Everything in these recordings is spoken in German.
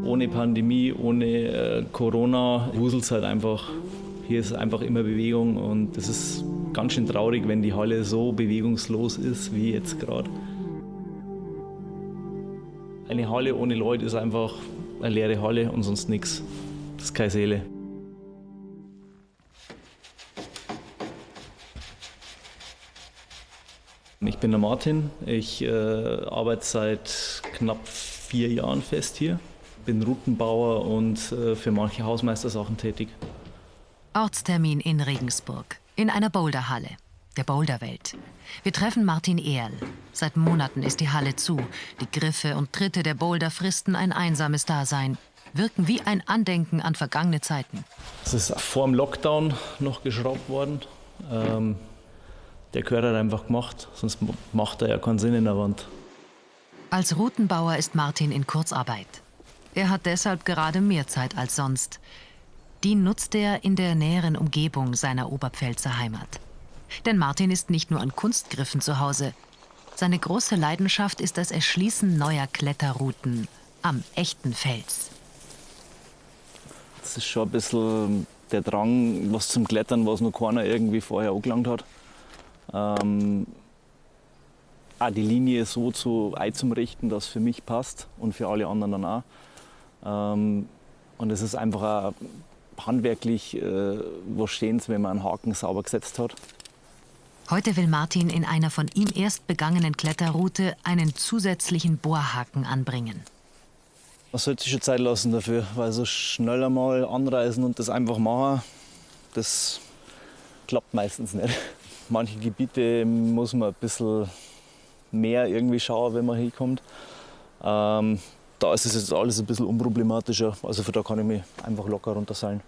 Ohne Pandemie, ohne Corona wuselt es halt einfach. Hier ist einfach immer Bewegung und es ist ganz schön traurig, wenn die Halle so bewegungslos ist wie jetzt gerade. Eine Halle ohne Leute ist einfach eine leere Halle und sonst nichts. Das ist keine Seele. Ich bin der Martin. Ich arbeite seit knapp 4 Jahren fest hier. Bin Routenbauer und für manche Hausmeistersachen tätig. Ortstermin in Regensburg, in einer Boulderhalle, der Boulderwelt. Wir treffen Martin Ehrl. Seit Monaten ist die Halle zu. Die Griffe und Tritte der Boulder fristen ein einsames Dasein, wirken wie ein Andenken an vergangene Zeiten. Es ist vor dem Lockdown noch geschraubt worden. Der gehört halt einfach gemacht, sonst macht er ja keinen Sinn in der Wand. Als Routenbauer ist Martin in Kurzarbeit. Er hat deshalb gerade mehr Zeit als sonst. Die nutzt er in der näheren Umgebung seiner Oberpfälzer Heimat. Denn Martin ist nicht nur an Kunstgriffen zu Hause. Seine große Leidenschaft ist das Erschließen neuer Kletterrouten am echten Fels. Das ist schon ein bisschen der Drang, was zum Klettern, was noch keiner irgendwie vorher angelangt hat. Auch die Linie so einzurichten, dass es für mich passt und für alle anderen dann auch. Und es ist einfach auch handwerklich was Stehendes, wenn man einen Haken sauber gesetzt hat. Heute will Martin in einer von ihm erst begangenen Kletterroute einen zusätzlichen Bohrhaken anbringen. Man sollte sich schon Zeit lassen dafür, weil so schnell einmal anreisen und das einfach machen, das klappt meistens nicht. Manche Gebiete muss man ein bisschen mehr irgendwie schauen, wenn man hinkommt. Da ist es jetzt alles ein bisschen unproblematischer, also von da kann ich mich einfach locker runterseilen.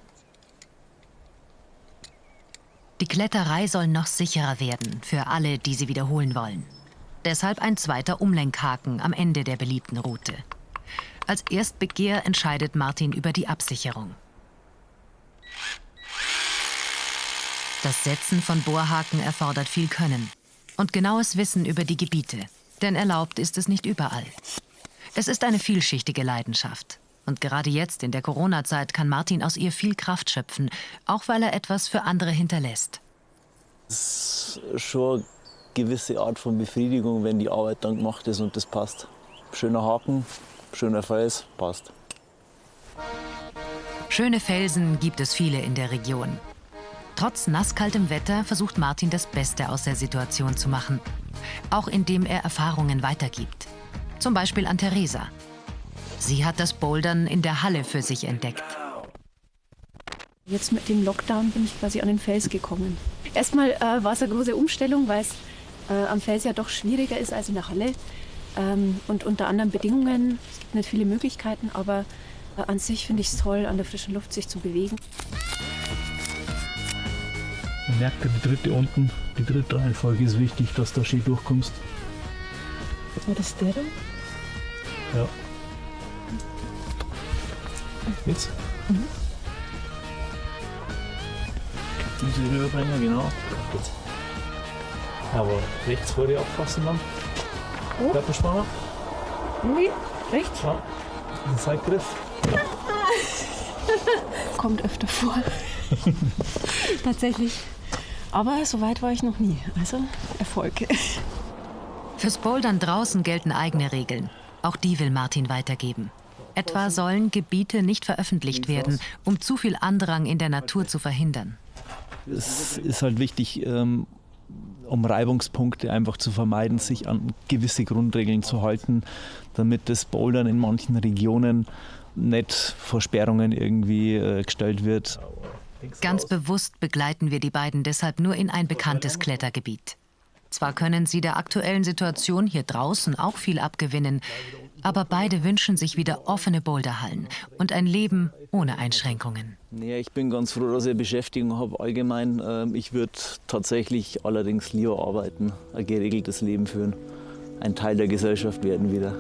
Die Kletterei soll noch sicherer werden für alle, die sie wiederholen wollen. Deshalb ein zweiter Umlenkhaken am Ende der beliebten Route. Als Erstbegehr entscheidet Martin über die Absicherung. Das Setzen von Bohrhaken erfordert viel Können und genaues Wissen über die Gebiete, denn erlaubt ist es nicht überall. Es ist eine vielschichtige Leidenschaft. Und gerade jetzt in der Corona-Zeit kann Martin aus ihr viel Kraft schöpfen, auch weil er etwas für andere hinterlässt. Es ist schon eine gewisse Art von Befriedigung, wenn die Arbeit dann gemacht ist und das passt. Schöner Haken, schöner Fels, passt. Schöne Felsen gibt es viele in der Region. Trotz nasskaltem Wetter versucht Martin das Beste aus der Situation zu machen. Auch indem er Erfahrungen weitergibt. Zum Beispiel an Theresa. Sie hat das Bouldern in der Halle für sich entdeckt. Jetzt mit dem Lockdown bin ich quasi an den Fels gekommen. Erstmal war es eine große Umstellung, weil es am Fels ja doch schwieriger ist als in der Halle. Und unter anderen Bedingungen. Es gibt nicht viele Möglichkeiten, aber an sich finde ich es toll, an der frischen Luft sich zu bewegen. Man merkt ja die dritte unten, die dritte Reihenfolge ist wichtig, dass du da schön durchkommst. War das der da? Ja. Jetzt? Mhm. Diese rüberbringen, genau. Jetzt. Aber rechts vor dir abfassen dann. Oh. Körperspanner. Nee, rechts? Ja. Den Seitgriff. Kommt öfter vor. Tatsächlich. Aber so weit war ich noch nie. Also Erfolg. Fürs Bouldern draußen gelten eigene Regeln. Auch die will Martin weitergeben. Etwa sollen Gebiete nicht veröffentlicht werden, um zu viel Andrang in der Natur zu verhindern. Es ist halt wichtig, um Reibungspunkte einfach zu vermeiden, sich an gewisse Grundregeln zu halten, damit das Bouldern in manchen Regionen nicht vor Sperrungen irgendwie gestellt wird. Ganz bewusst begleiten wir die beiden deshalb nur in ein bekanntes Klettergebiet. Zwar können sie der aktuellen Situation hier draußen auch viel abgewinnen, aber beide wünschen sich wieder offene Boulderhallen und ein Leben ohne Einschränkungen. Ja, ich bin ganz froh, dass ich eine Beschäftigung habe allgemein. Ich würde tatsächlich allerdings lieber arbeiten, ein geregeltes Leben führen, ein Teil der Gesellschaft werden wieder.